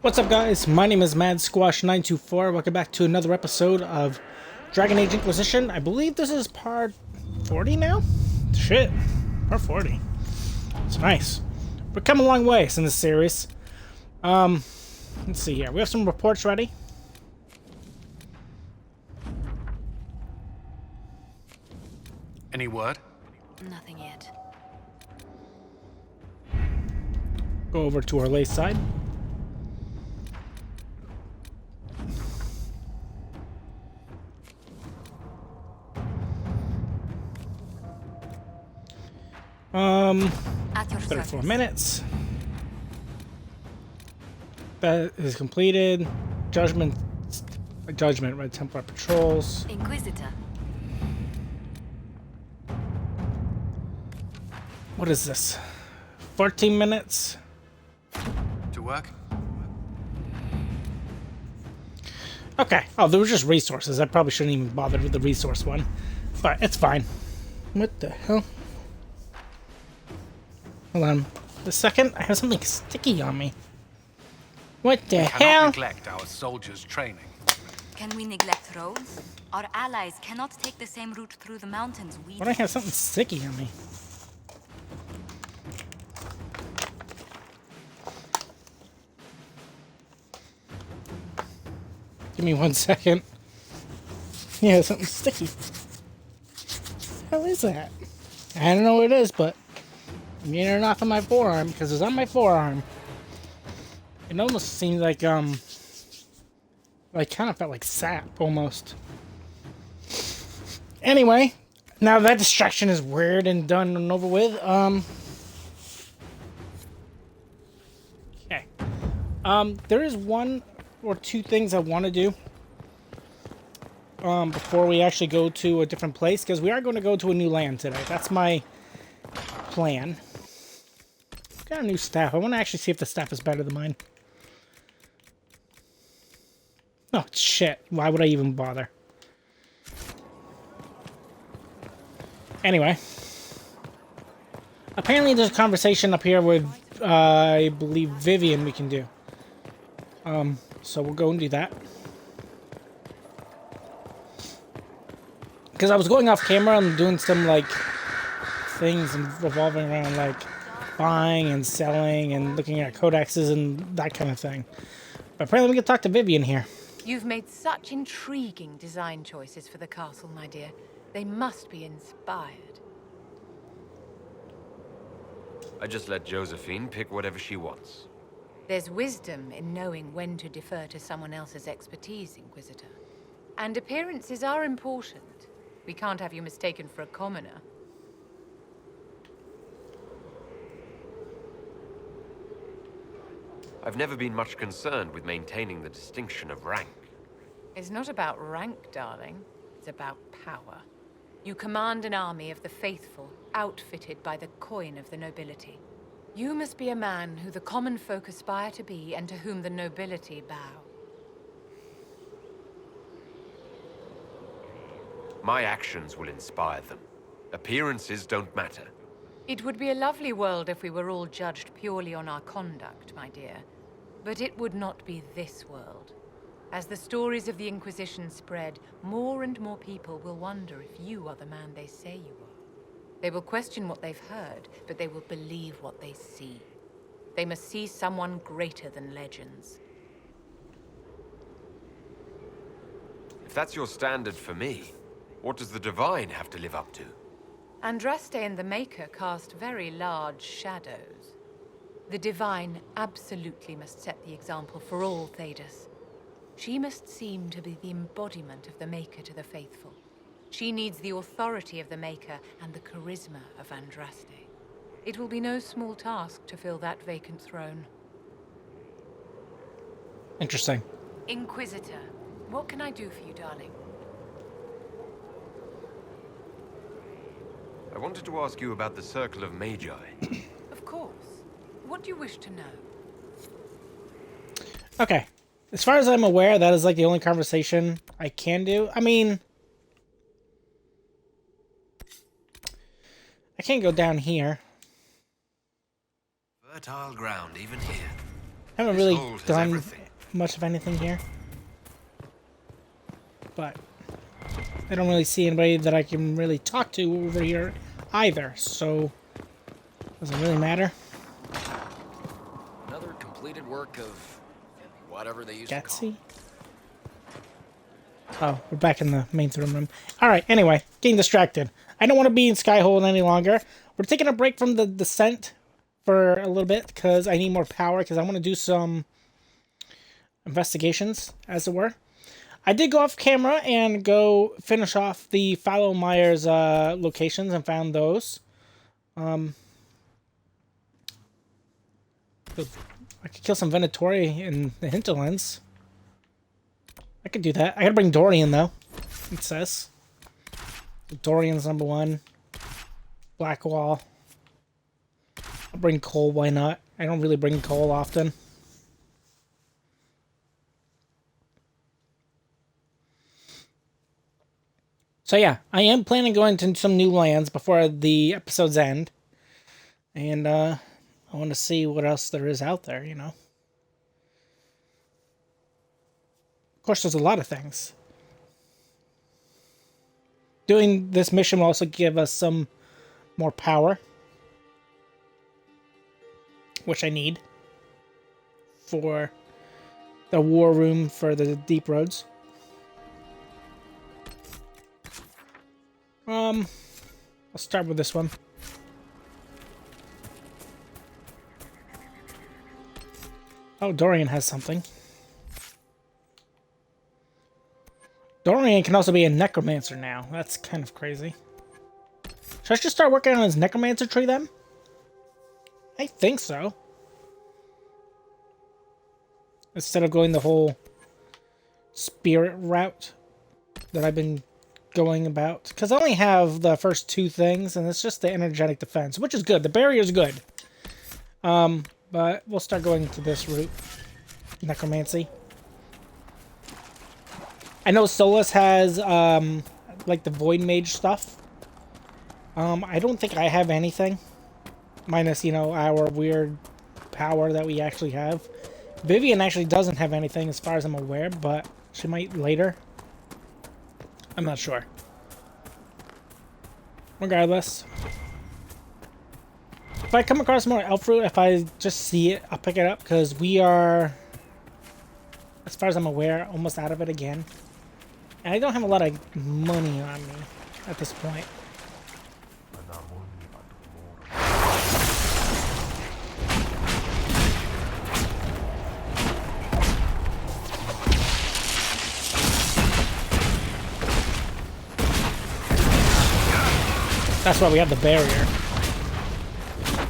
What's up, guys? My name is MadSquash924. Welcome back to another episode of Dragon Age Inquisition. I believe this is part 40 now? Shit. Part 40. It's nice. We're coming a long ways in this series. Let's see here. We have some reports ready. Any word? Nothing yet. Go over to our lay side. At your 34 service. minutes. That is completed. Judgment, Red Templar patrols. Inquisitor. What is this? 14 minutes. To work? Okay. Oh, there was just resources. I probably shouldn't even bother with the resource one. But it's fine. What the hell? Hold on. A second. I have something sticky on me. What the Cannot hell? neglect our soldiers' training. Can we neglect roads? Our allies cannot take the same route through the mountains we Why do I have something sticky on me? Give me 1 second. Yeah, something sticky. What the hell is that? I don't know what it is, but I'm getting it off of my forearm because it's on my forearm. It almost seems like I kind of felt like sap almost. Anyway, now that distraction is weird and done and over with, okay. There is one or two things I want to do before we actually go to a different place, because we are going to go to a new land today. That's my plan. Got a new staff. I want to actually see if the staff is better than mine. Oh, shit. Why would I even bother? Anyway. Apparently there's a conversation up here with, I believe, Vivian we can do. So we'll go and do that. Because I was going off camera and doing some, like, things and revolving around, like, buying and selling and looking at codexes and that kind of thing. But apparently we can talk to Vivian here. You've made such intriguing design choices for the castle, my dear. They must be inspired. I just let Josephine pick whatever she wants. There's wisdom in knowing when to defer to someone else's expertise, Inquisitor. And appearances are important. We can't have you mistaken for a commoner. I've never been much concerned with maintaining the distinction of rank. It's not about rank, darling. It's about power. You command an army of the faithful, outfitted by the coin of the nobility. You must be a man who the common folk aspire to be and to whom the nobility bow. My actions will inspire them. Appearances don't matter. It would be a lovely world if we were all judged purely on our conduct, my dear. But it would not be this world. As the stories of the Inquisition spread, more and more people will wonder if you are the man they say you are. They will question what they've heard, but they will believe what they see. They must see someone greater than legends. If that's your standard for me, what does the Divine have to live up to? Andraste and the Maker cast very large shadows. The Divine absolutely must set the example for all Thedas. She must seem to be the embodiment of the Maker to the faithful. She needs the authority of the Maker and the charisma of Andraste. It will be no small task to fill that vacant throne. Interesting. Inquisitor, what can I do for you, darling? I wanted to ask you about the Circle of Magi. Of course. What do you wish to know? Okay. As far as I'm aware, that is like the only conversation I can do. I mean, I can't go down here. Fertile ground, even here. haven't This really hold has done everything. much of anything here. But I don't really see anybody that I can really talk to over here either, so doesn't really matter. Another completed work of whatever they used to call Gatsy? Oh, we're back in the main throne room. Alright, anyway, getting distracted. I don't want to be in Skyhold any longer. We're taking a break from the descent for a little bit because I need more power because I want to do some investigations, as it were. I did go off camera and go finish off the Fallow Myers locations and found those. I could kill some Venatori in the hinterlands. I could do that. I gotta bring Dorian, though. It says. Dorian's number 1. Blackwall. I'll bring Cole, why not? I don't really bring Cole often. So yeah, I am planning on going to some new lands before the episodes end. And I want to see what else there is out there, you know. Of course, there's a lot of things. Doing this mission will also give us some more power, which I need for the war room for the deep roads. I'll start with this one. Oh, Dorian has something. Dorian can also be a necromancer now. That's kind of crazy. Should I just start working on his necromancer tree then? I think so. Instead of going the whole spirit route that I've been going about. Because I only have the first 2 things, and it's just the energetic defense, which is good. The barrier's good. But we'll start going to this route. Necromancy. I know Solus has, like the Void Mage stuff. I don't think I have anything. Minus, you know, our weird power that we actually have. Vivian actually doesn't have anything as far as I'm aware, but she might later. I'm not sure. Regardless. If I come across more elf fruit, if I just see it, I'll pick it up, because we are, as far as I'm aware, almost out of it again. And I don't have a lot of money on me at this point. That's why we have the barrier.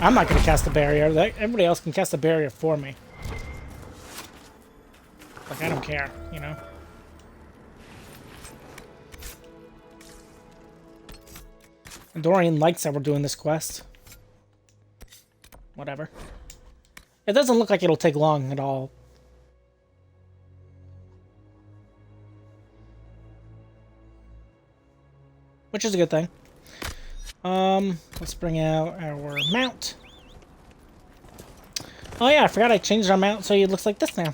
I'm not going to cast the barrier. Everybody else can cast the barrier for me. Like, I don't care, you know? And Dorian likes that we're doing this quest. Whatever. It doesn't look like it'll take long at all. Which is a good thing. Let's bring out our mount. Oh yeah, I forgot I changed our mount so it looks like this now.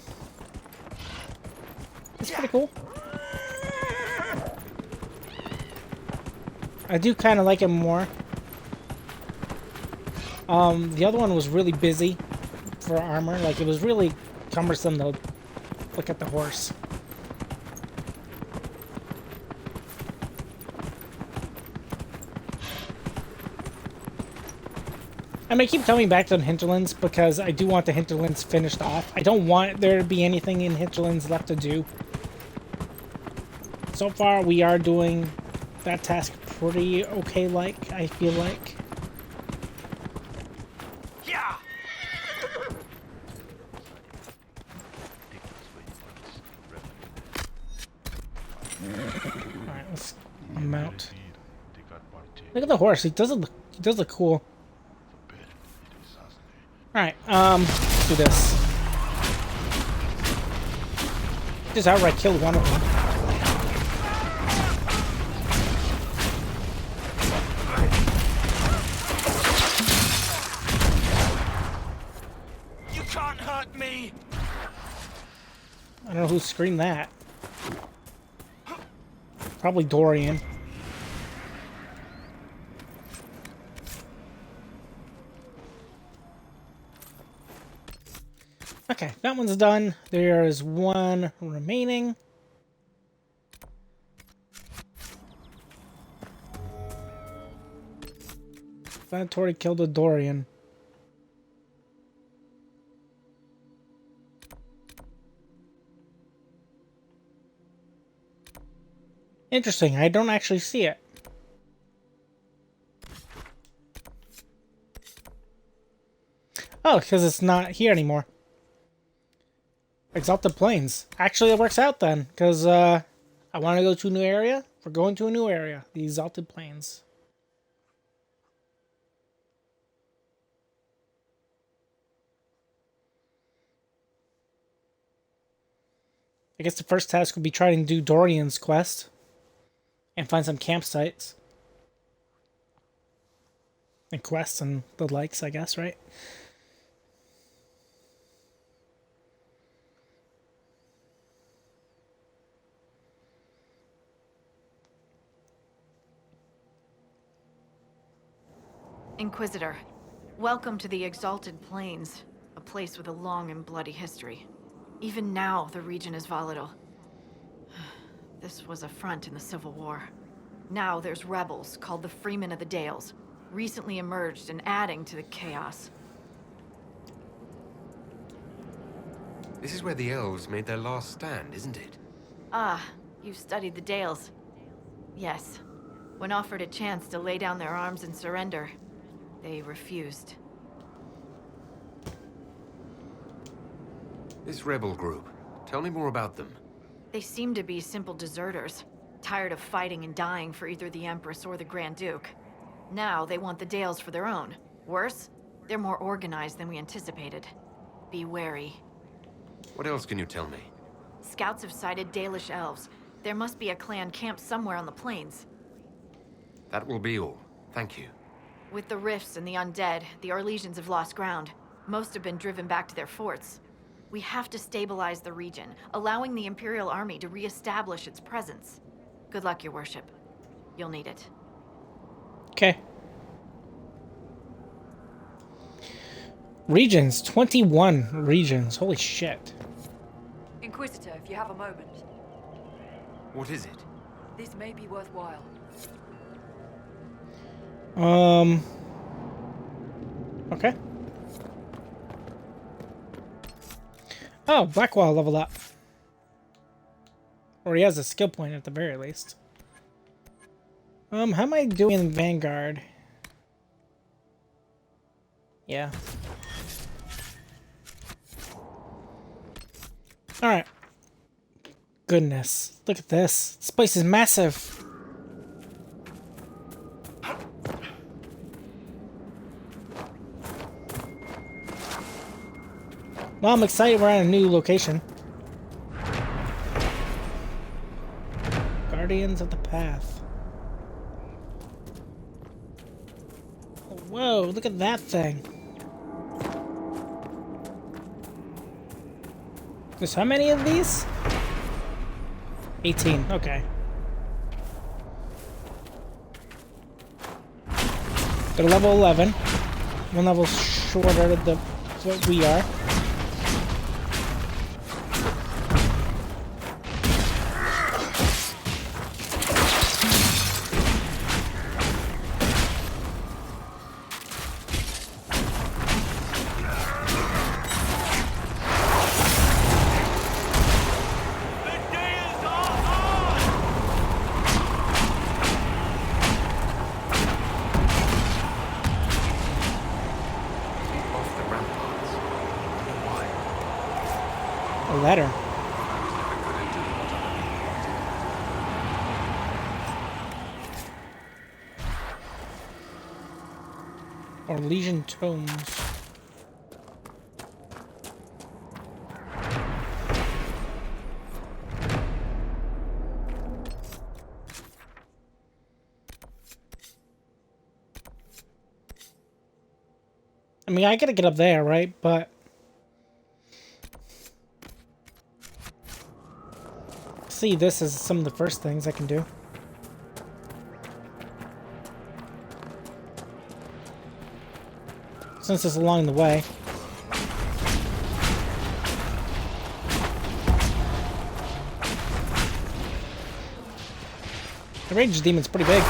It's pretty cool. I do kind of like it more. The other one was really busy for armor. Like, it was really cumbersome to look at the horse. I may keep coming back to the hinterlands because I do want the hinterlands finished off. I don't want there to be anything in hinterlands left to do. So far, we are doing that task pretty okay, like, I feel like. Yeah. Alright, let's mount. Look at the horse. He does look cool. Alright, let's do this. Just outright killed one of them. can't hurt me! I don't know who screamed that. Probably Dorian. Okay, that one's done. There is one remaining. That already killed a Dorian. Interesting, I don't actually see it. Oh, because it's not here anymore. Exalted Plains. Actually, it works out then, because I want to go to a new area. We're going to a new area, the Exalted Plains. I guess the first task would be trying to do Dorian's quest and find some campsites and quests and the likes, I guess, right? Inquisitor, welcome to the Exalted Plains, a place with a long and bloody history. Even now, the region is volatile. This was a front in the Civil War. Now there's rebels called the Freemen of the Dales, recently emerged and adding to the chaos. This is where the elves made their last stand, isn't it? Ah, you've studied the Dales. Yes. When offered a chance to lay down their arms and surrender, they refused. This rebel group. Tell me more about them. They seem to be simple deserters, tired of fighting and dying for either the Empress or the Grand Duke. Now they want the Dales for their own. Worse, they're more organized than we anticipated. Be wary. What else can you tell me? Scouts have sighted Dalish elves. There must be a clan camped somewhere on the plains. That will be all. Thank you. With the rifts and the undead, the Orlesians have lost ground. Most have been driven back to their forts. We have to stabilize the region, allowing the Imperial Army to re-establish its presence. Good luck, Your Worship. You'll need it. Okay. Regions. 21 regions. Holy shit. Inquisitor, if you have a moment, What is it? this may be worthwhile. Okay. Oh, Blackwall leveled up. Or he has a skill point at the very least. How am I doing in Vanguard? Yeah. Alright. Goodness. Look at this. This place is massive. Well, I'm excited we're at a new location. Guardians of the Path. Oh, whoa, look at that thing. There's how many of these? 18, okay. They're level 11. One level shorter than what we are. Off the ramparts. Why? A letter. Or Legion Tomes. I mean, I gotta get up there, right? But see this as some of the first things I can do. Since it's along the way. The ranged demon's pretty big.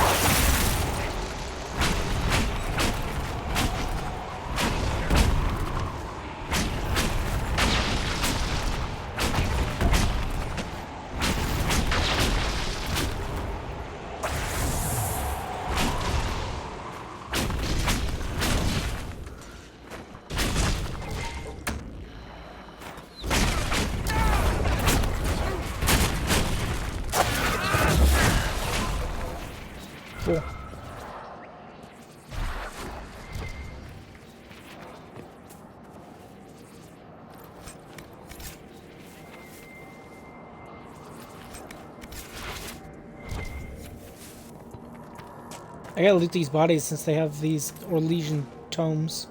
Cool. I gotta loot these bodies since they have these Orlesian tomes.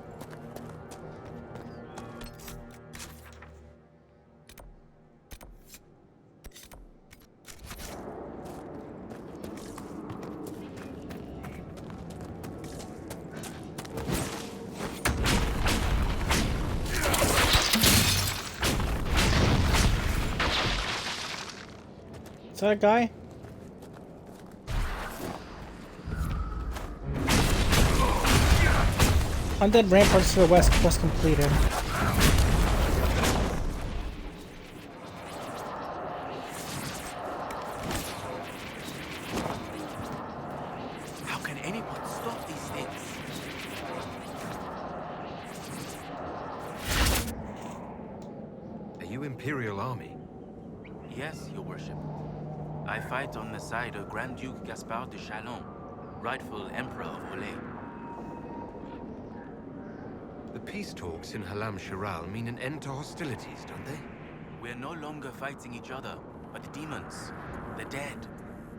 Is that a guy? Undead Ramparts to the west quest completed. How can anyone stop these things? Are you Imperial Army? Yes, Your Worship. I fight on the side of Grand Duke Gaspard de Chalon, rightful Emperor of Orlais. The peace talks in Halam Shiral mean an end to hostilities, don't they? We're no longer fighting each other, but the demons, the dead.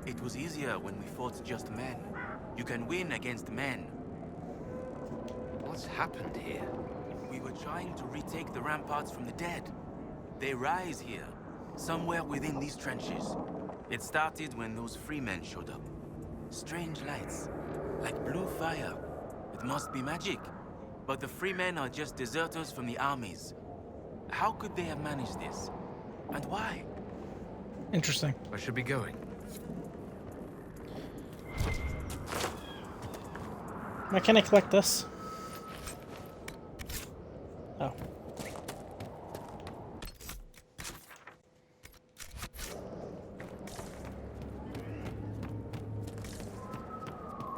It was easier when we fought just men. You can win against men. What's happened here? We were trying to retake the ramparts from the dead. They rise here, somewhere within these trenches. It started when those free men showed up. Strange lights, like blue fire. It must be magic. But the free men are just deserters from the armies. How could they have managed this? And why? Interesting. I should be going. Why can't I collect this? Oh.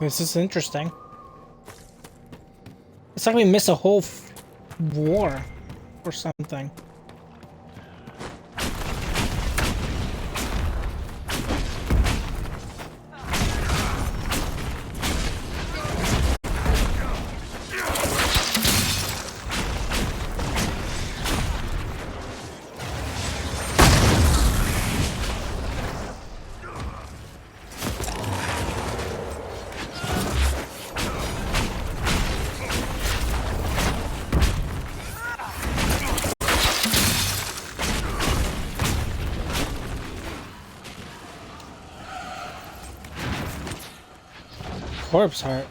This is interesting. It's like we miss a whole war or something. Corpse heart.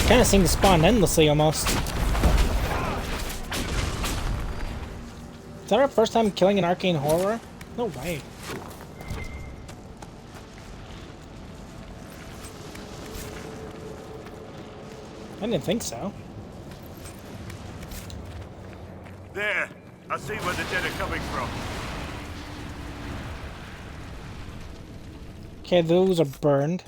Kind of seem to spawn endlessly almost. Is that our first time killing an arcane horror? No way. I didn't think so. There! I see where the dead are coming from. Okay, those are burned.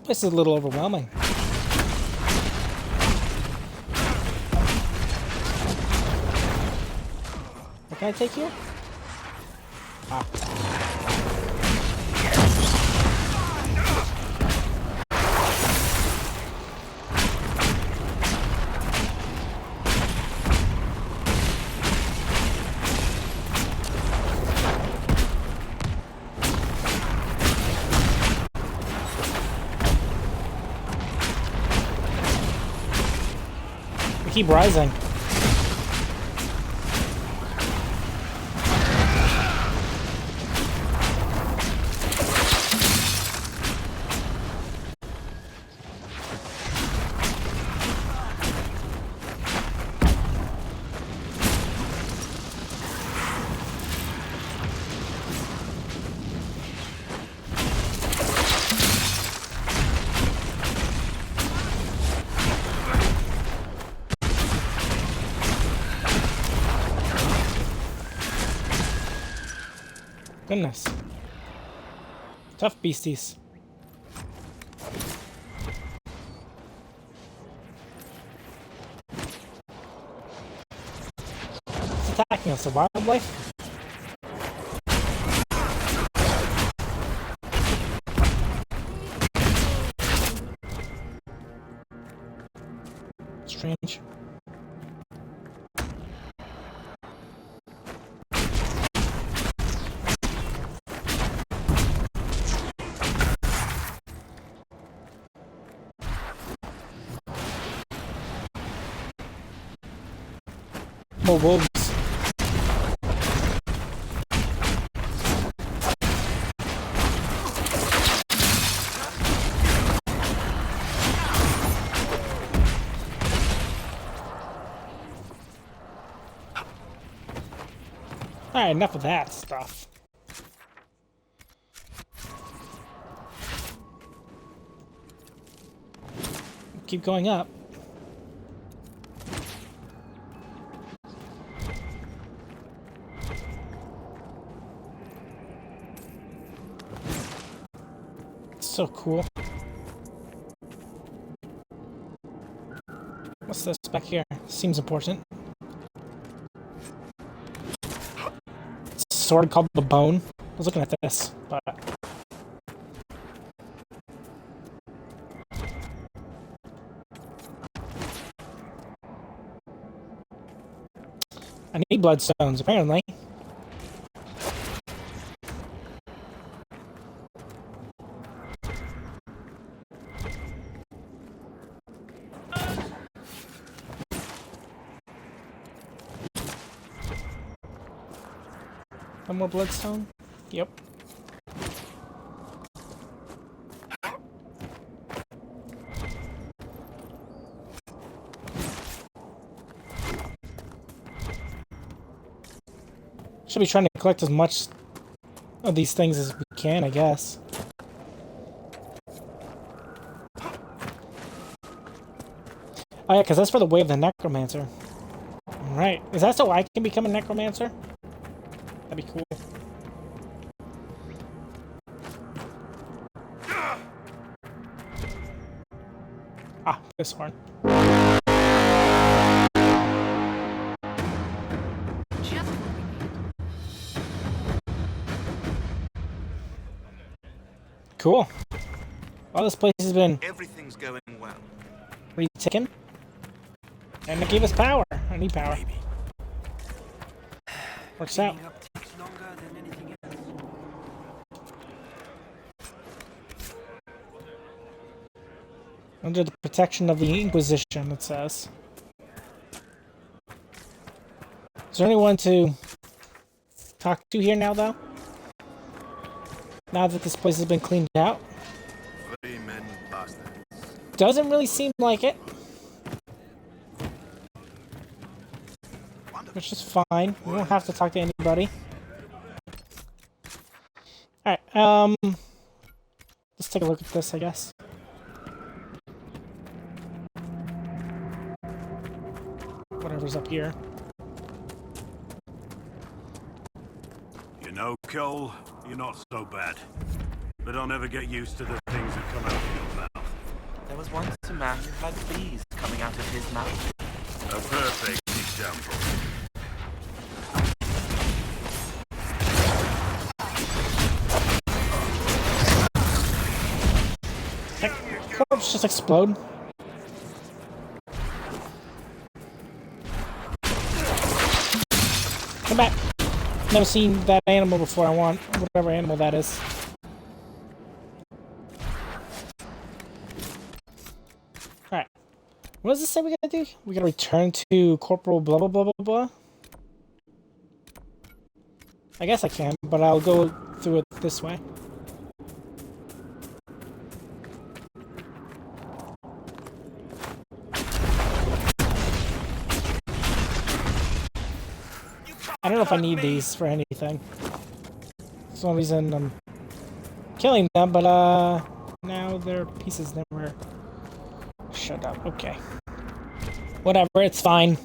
This is a little overwhelming. What can I take here? Ah. We keep rising. Goodness. Tough beasties. It's attacking us, a wildlife? Strange. More wolves. Alright, enough of that stuff. Keep going up. So cool. What's this back here? Seems important. It's a sword called the Bone. I was looking at this, but I need bloodstones, apparently. One more bloodstone? Yep. Should be trying to collect as much of these things as we can, I guess. Oh yeah, because that's for the Way of the Necromancer. Right. Is that so I can become a Necromancer? That'd be cool. Ah, this one. Cool. Well, this place has been Everything's going well. retaken. And it gave us power. I need power. Maybe. Works out. Takes longer than anything else. Under the protection of the Inquisition, it says. Is there anyone to talk to here now, though? Now that this place has been cleaned out? Amen, bastards. Doesn't really seem like it. Which is fine. We don't have to talk to anybody. Alright, let's take a look at this, I guess. Whatever's up here. You know, Cole, you're not so bad. But I'll never get used to the things that come out of your mouth. was once a man who had bees coming out of his mouth. A perfect example. That corpse just explode. Come back. Never seen that animal before. I want whatever animal that is. Alright. What does this say we gotta do? We gotta return to Corporal blah blah blah blah blah. I guess I can, but I'll go through it this way. I don't know if I need these for anything. For some reason I'm killing them, but now their pieces never shut up. Okay. Whatever, it's fine.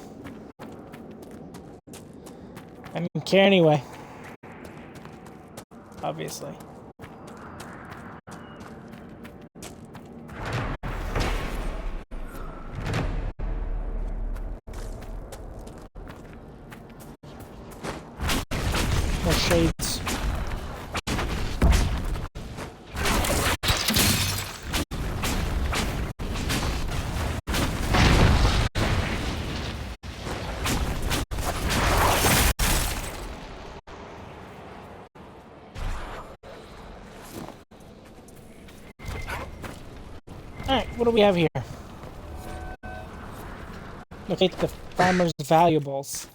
I don't care anyway. Obviously. More shades. Alright, what do we have here? Locate the farmer's valuables.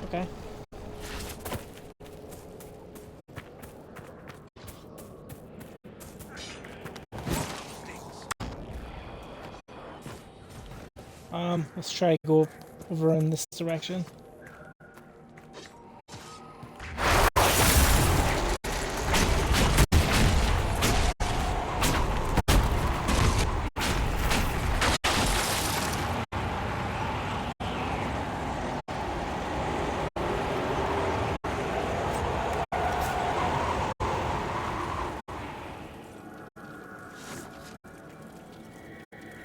Okay. Let's try to go over in this direction.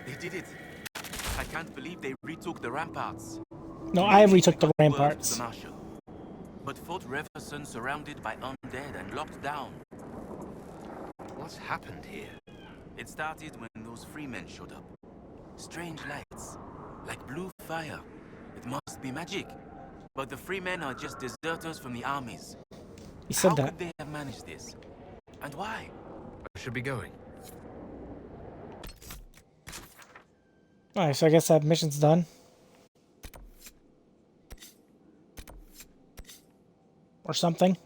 They did it. I can't believe they retook the ramparts. No, I retook the Got word to ramparts. the Marshal, but Fort Reverson surrounded by undead and locked down. What's happened here? It started when those freemen showed up. Strange lights, like blue fire. It must be magic. But the freemen are just deserters from the armies. He said How that. could they have managed this? And why? I should be going. Alright, so I guess that mission's done. Or something.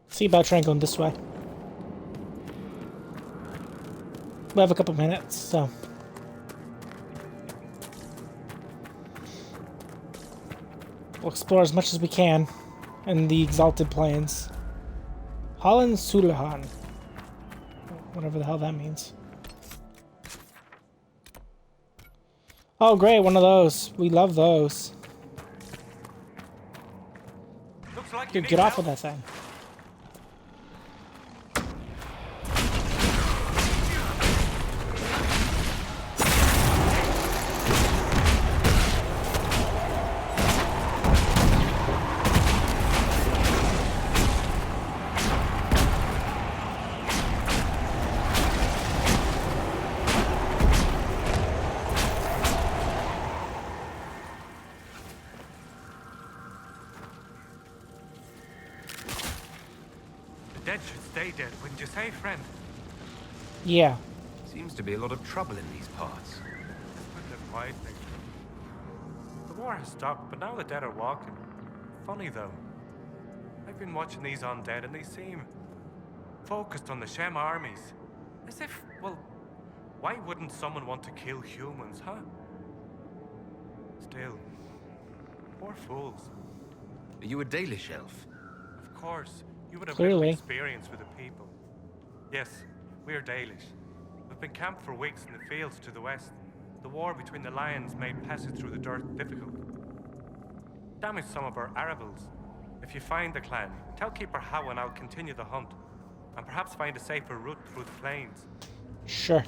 See about trying going this way. We have a couple minutes, so. We'll explore as much as we can in the Exalted Plains. Holland Sulahan. Whatever the hell that means. Oh great, one of those. We love those. Looks like Dude, get off with that thing. Dead should stay dead, wouldn't you say, friend? Yeah. Seems to be a lot of trouble in these parts. Couldn't have quietly. The war has stopped, but now the dead are walking. Funny though. I've been watching these undead and they seem focused on the Shem armies. As if, well, why wouldn't someone want to kill humans, huh? Still, poor fools. Are you a Dalish elf? Of course, you would have Clearly. little experience with the people. Yes, we're Dalish. We've been camped for weeks in the fields to the west. The war between the lions made passage through the dirt difficult. Damaged some of our arable. If you find the clan, tell Keeper How and I'll continue the hunt, and perhaps find a safer route through the plains. Sure.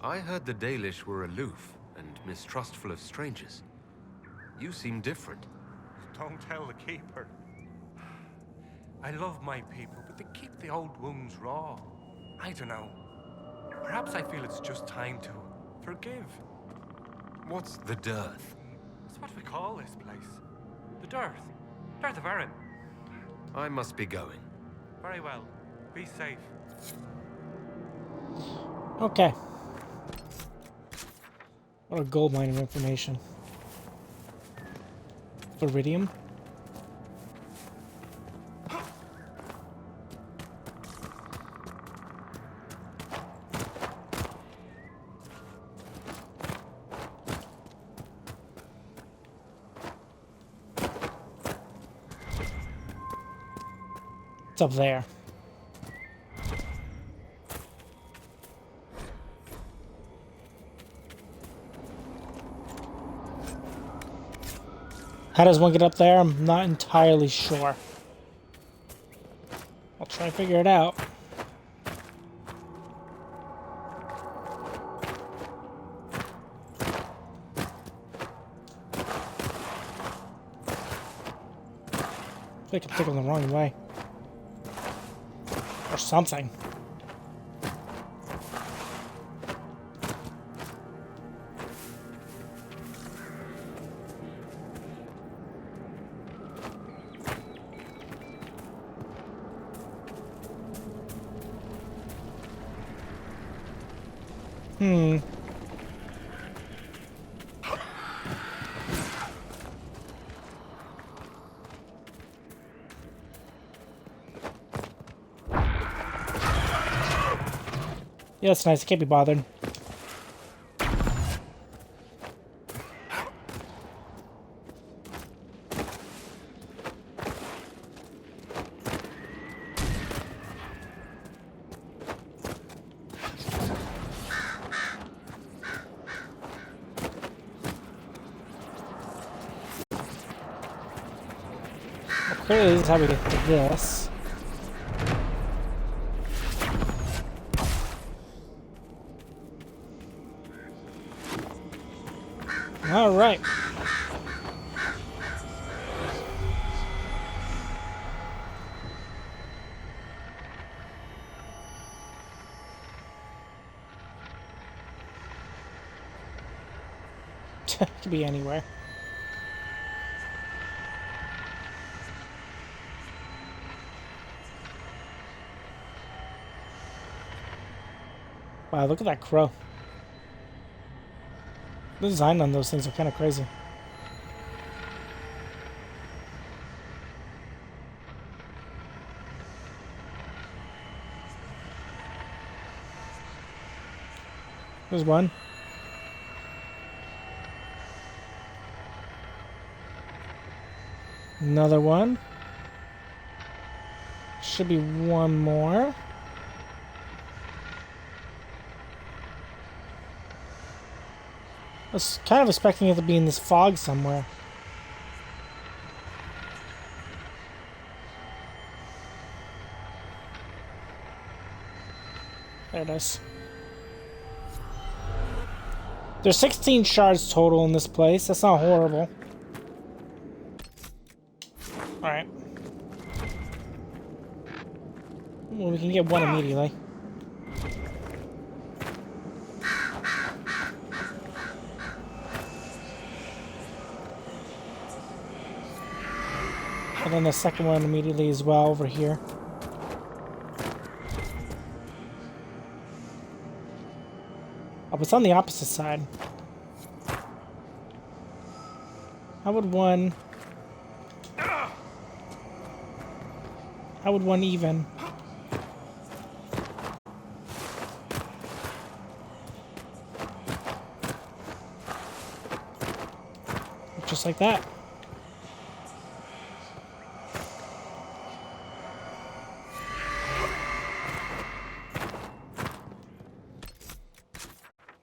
I heard the Dalish were aloof and mistrustful of strangers. You seem different. Don't tell the Keeper. I love my people, but they keep the old wounds raw. I don't know. Perhaps I feel it's just time to forgive. What's the dearth? That's what we call this place. The Dearth. Dearth of Erin. I must be going. Very well. Be safe. Okay. What a gold mining information. Iridium. It's up there. How does one get up there? I'm not entirely sure. I'll try to figure it out. I think I'm taking the wrong way. Or something. Yeah, it's nice. I can't be bothered. Well, clearly, this is how we get to this. All right. Could be anywhere. Wow, look at that crow. The design on those things are kind of crazy. There's one. Another one. Should be one more. I was kind of expecting it to be in this fog somewhere. There it is. There's 16 shards total in this place. That's not horrible. Alright. Well, we can get one immediately. And then the second one immediately as well over here. Oh, it's on the opposite side. How would one even? Just like that.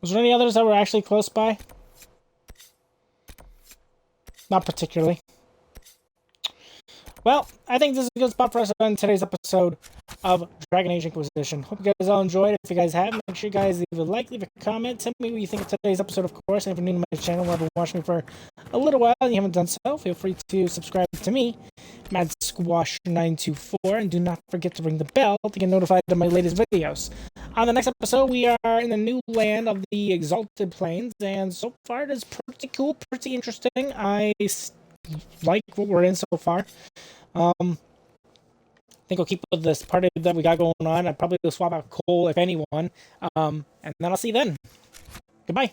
Was there any others that were actually close by? Not particularly. Well, I think this is a good spot for us to end today's episode of Dragon Age Inquisition. Hope you guys all enjoyed. If you guys have, make sure you guys leave a like, leave a comment. Tell me what you think of today's episode, of course. And if you're new to my channel or have been watching me for a little while and you haven't done so, feel free to subscribe to me, MadSquash924, and do not forget to ring the bell to get notified of my latest videos. On the next episode, we are in the new land of the Exalted Plains, and so far it is pretty cool, pretty interesting. I like what we're in so far. I think I'll keep with this party that we got going on. I probably will swap out Cole, if anyone. And then I'll see you then. Goodbye.